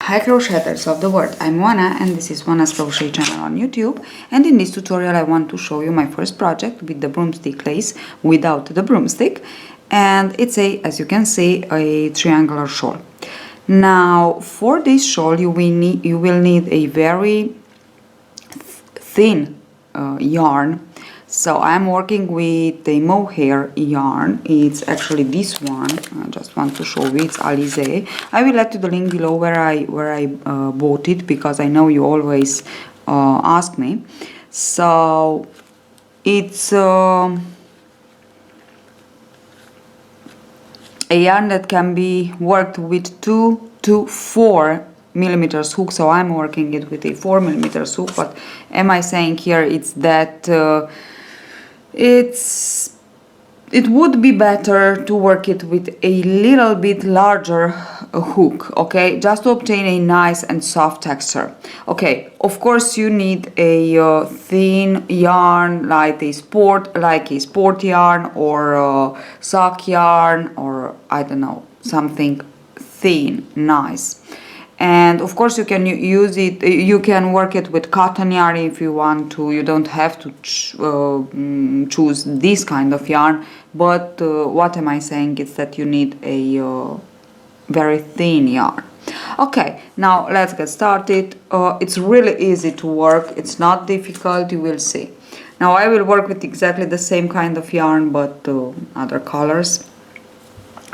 Hi crocheters of the world, I'm Wana and this is Wana's Crochet channel on YouTube, and in this tutorial I want to show you my first project with the broomstick lace without the broomstick, and it's as you can see, a triangular shawl. Now for this shawl you will need a very thin yarn. So I'm working with the mohair yarn. It's actually this one. I just want to show you. It's Alize. I will let you the link below where I bought it, because I know you always ask me. So it's a yarn that can be worked with 2 to 4 millimeters hook. So I'm working it with a 4 millimeters hook. But am I saying here it's that? It would be better to work it with a little bit larger hook, okay, just to obtain a nice and soft texture. Okay, of course you need a thin yarn like a sport yarn or a sock yarn, or I don't know, something thin, nice. And of course you can use it, you can work it with cotton yarn if you want to. You don't have to choose this kind of yarn, but what am I saying is that you need a very thin yarn. Okay, now let's get started. It's really easy to work, it's not difficult, you will see. Now I will work with exactly the same kind of yarn but other colors,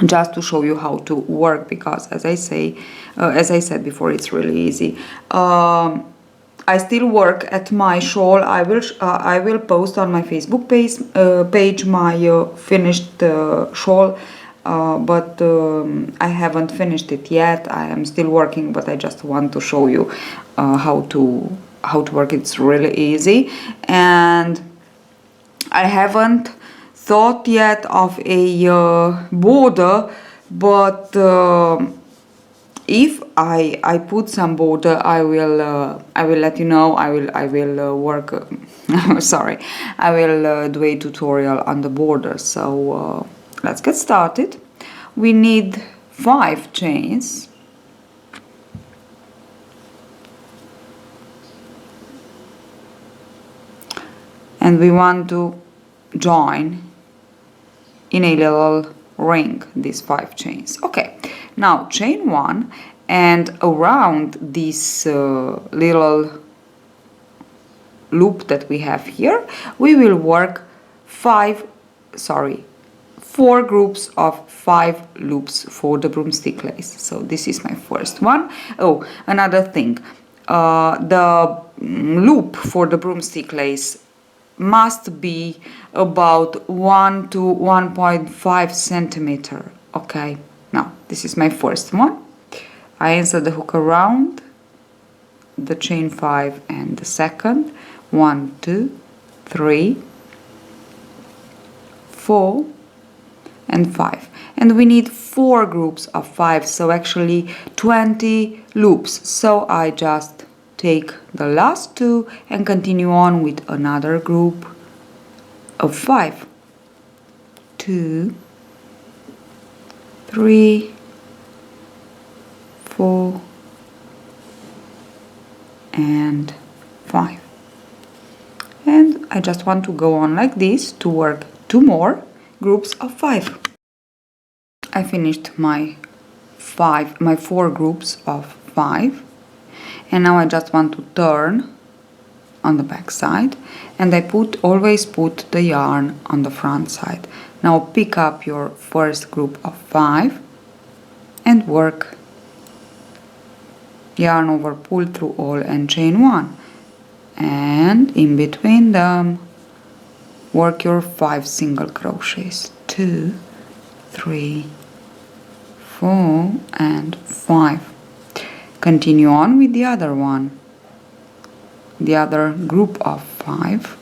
just to show you how to work, because as I said before, it's really easy. I still work at my shawl. I will post on my Facebook page my finished shawl, but I haven't finished it yet. I am still working, but I just want to show you how to work. It's really easy, and I haven't thought yet of a border, but if I put some border, I will let you know. I will work. Sorry, I will do a tutorial on the border. So let's get started. We need 5 chains. And we want to join in a little ring these 5 chains. Okay, now chain 1, and around this little loop that we have here, we will work 4 groups of 5 loops for the broomstick lace. So this is my first one. Oh, another thing, the loop for the broomstick lace must be about 1 to 1.5 centimeter. Okay, now this is my first one. I insert the hook around the chain 5 and the second. 1, 2, 3, 4 and 5, and we need 4 groups of 5, so actually 20 loops. So I just take the last 2 and continue on with another group of 5. 2, 3, 4 and 5. And I just want to go on like this to work 2 more groups of 5. I finished my 4 groups of 5. And now I just want to turn on the back side, and I always put the yarn on the front side. Now pick up your first group of 5 and work yarn over, pull through all and chain 1, and in between them work your 5 single crochets. 2, 3, 4 and 5. Continue on with the other one, the other group of 5,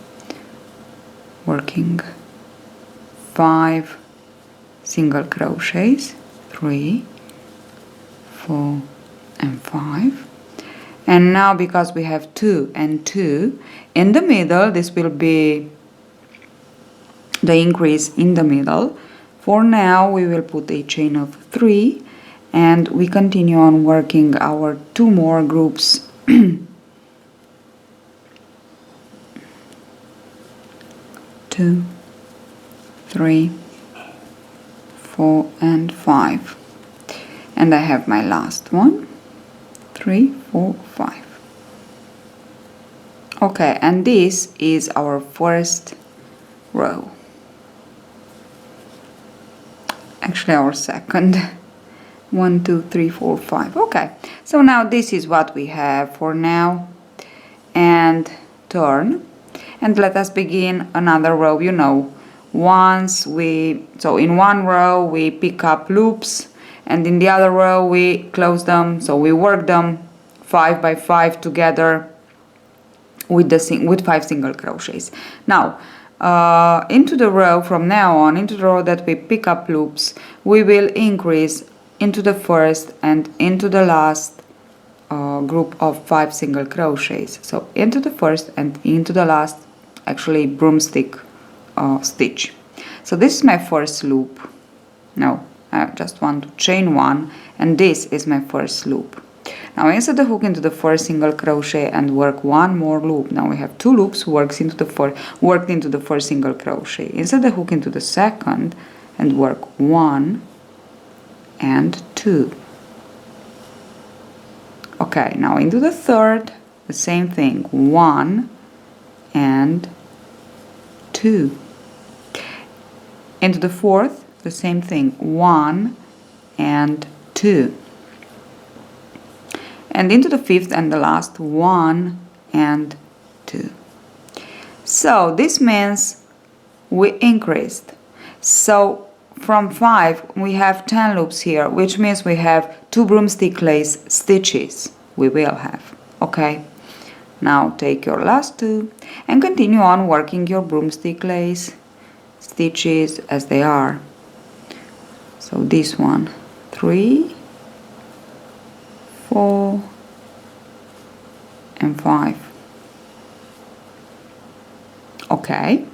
working 5 single crochets. 3, 4 and 5. And now, because we have 2 and 2 in the middle, this will be the increase in the middle. For now we will put a chain of 3 and we continue on working our 2 more groups. 2, 3, 4 and 5, and I have my last one, 3, 4, 5. Okay, and this is our first row, actually our second. 1, 2, 3, 4, 5. Okay, so now this is what we have for now, and turn, and let us begin another row. You know, once we, so in one row we pick up loops, and in the other row we close them, so we work them 5 by 5 together with the with 5 single crochets. Now into the row, from now on, into the row that we pick up loops, we will increase into the first and into the last group of 5 single crochets. So into the first and into the last, actually broomstick stitch. So this is my first loop. Now I just want to chain 1, and this is my first loop. Now insert the hook into the first single crochet and work 1 more loop. Now we have 2 loops worked into the first single crochet. Insert the hook into the second and work 1 and 2. Okay, now into the third, the same thing, 1 and 2. Into the fourth, the same thing, 1 and 2. And into the fifth and the last, 1 and 2. So this means we increased. So from 5 we have 10 loops here, which means we have 2 broomstick lace stitches. We will have. Okay, now take your last 2 and continue on working your broomstick lace stitches as they are. So this one, 3, 4 and 5. Okay,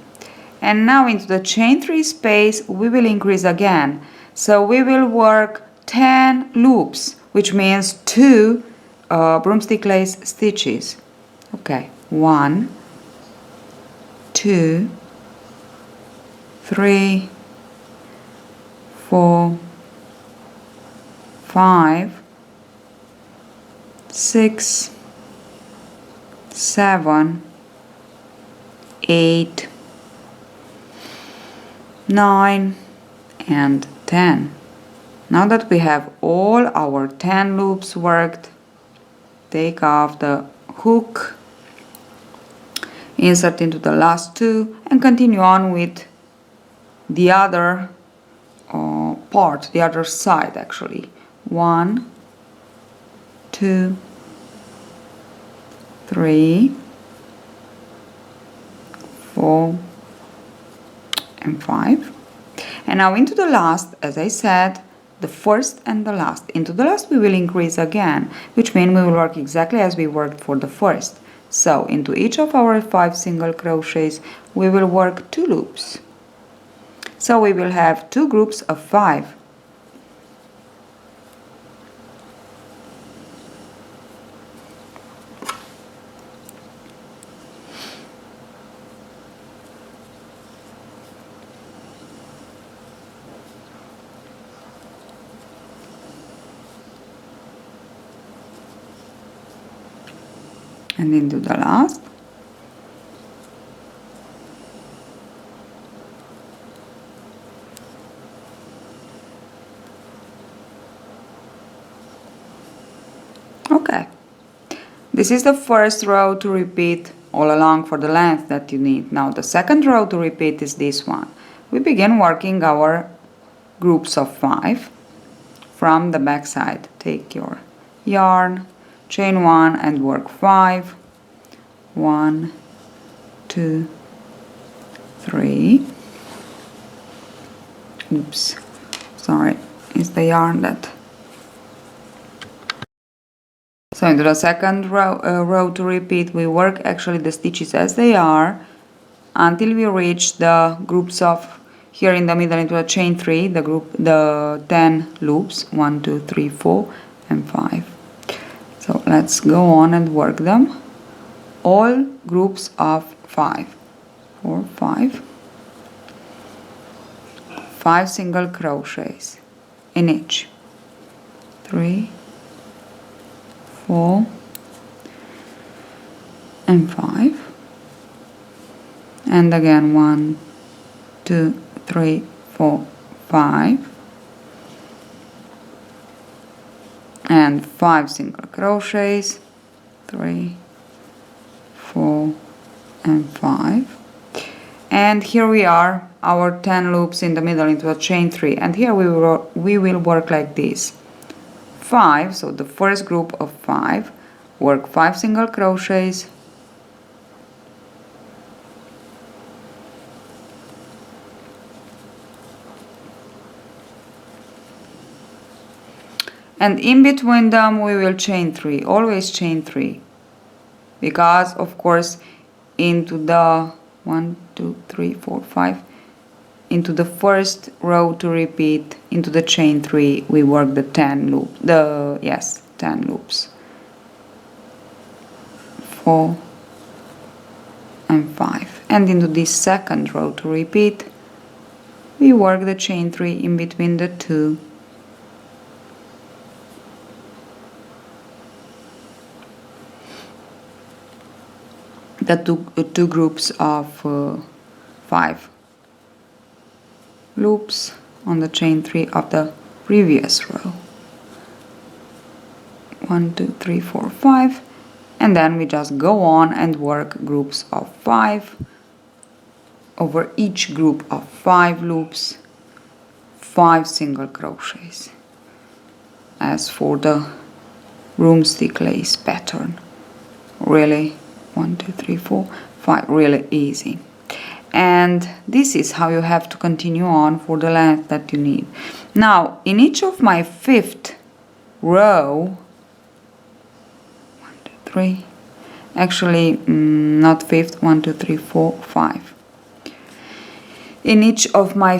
and now into the chain 3 space we will increase again. So we will work 10 loops, which means 2 broomstick lace stitches. Okay, 1, 2, 3, 4, 5, 6, 7, 8, 9 and 10. Now that we have all our 10 loops worked, take off the hook, insert into the last 2 and continue on with the other part, the other side actually. 1, 2, 3, 4 and 5. And now into the last, as I said, the first and the last. Into the last we will increase again, which means we will work exactly as we worked for the first. So into each of our 5 single crochets we will work 2 loops. So we will have 2 groups of 5. And into the last. Okay, this is the first row to repeat all along for the length that you need. Now the second row to repeat is this one. We begin working our groups of 5 from the back side. Take your yarn, chain 1 and work 5. 1, 2, 3. Oops, sorry, it's the yarn that. So into the second row to repeat, we work actually the stitches as they are until we reach the groups of here in the middle into a chain 3, the 10 loops, 1, 2, 3, 4 and 5. So let's go on and work them, all groups of 5, 4, 5, 5 single crochets in each, 3, 4 and 5, and again 1, 2, 3, 4, 5, and 5 single crochets, 3, 4 and 5, and here we are, our 10 loops in the middle into a chain 3, and here we will work like this, 5, so the first group of 5, work 5 single crochets, and in between them we will chain 3, always chain 3, because of course into the 1, 2, 3, 4, 5, into the first row to repeat into the chain 3 we work the 10 loop, 10 loops, 4 and 5, and into this second row to repeat we work the chain 3 in between the two, two groups of 5 loops on the chain 3 of the previous row, 1, 2, 3, 4, 5, and then we just go on and work groups of 5 over each group of 5 loops, 5 single crochets, as for the broomstick lace pattern. Really 1, 2, 3, 4, 5, really easy. And this is how you have to continue on for the length that you need. Now in each of my 5th row, 1, 2, 3, actually not 5th, 1, 2, 3, 4, 5, in each of my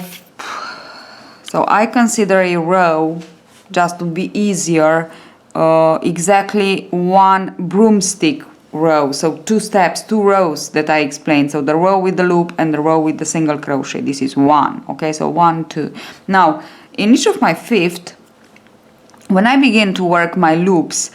so I consider a row, just to be easier, exactly one broomstick row, so 2 steps, 2 rows that I explained, so the row with the loop and the row with the single crochet, this is 1, okay, so 1, 2. Now in each of my 5th, when I begin to work my loops,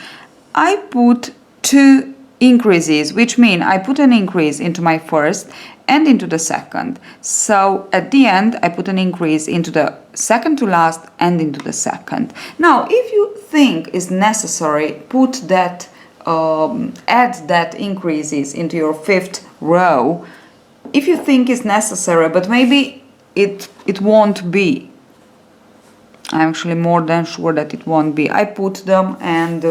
I put 2 increases, which mean I put an increase into my first and into the second, so at the end I put an increase into the second to last and into the second. Now if you think is necessary, put that add that increases into your 5th row if you think is necessary, but maybe it won't be. I'm actually more than sure that it won't be. I put them and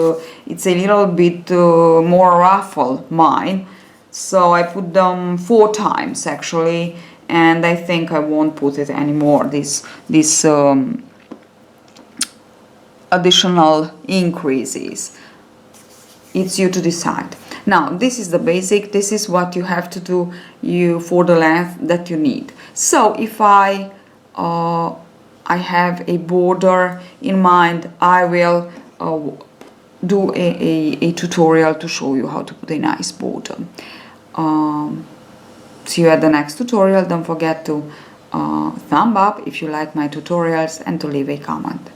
it's a little bit more ruffle mine, so I put them 4 times actually, and I think I won't put it anymore, this additional increases. It's you to decide. Now this is the basic, this is what you have to do for the length that you need. So if I have a border in mind, I will do a tutorial to show you how to put a nice border. See you at the next tutorial. Don't forget to thumb up if you like my tutorials and to leave a comment.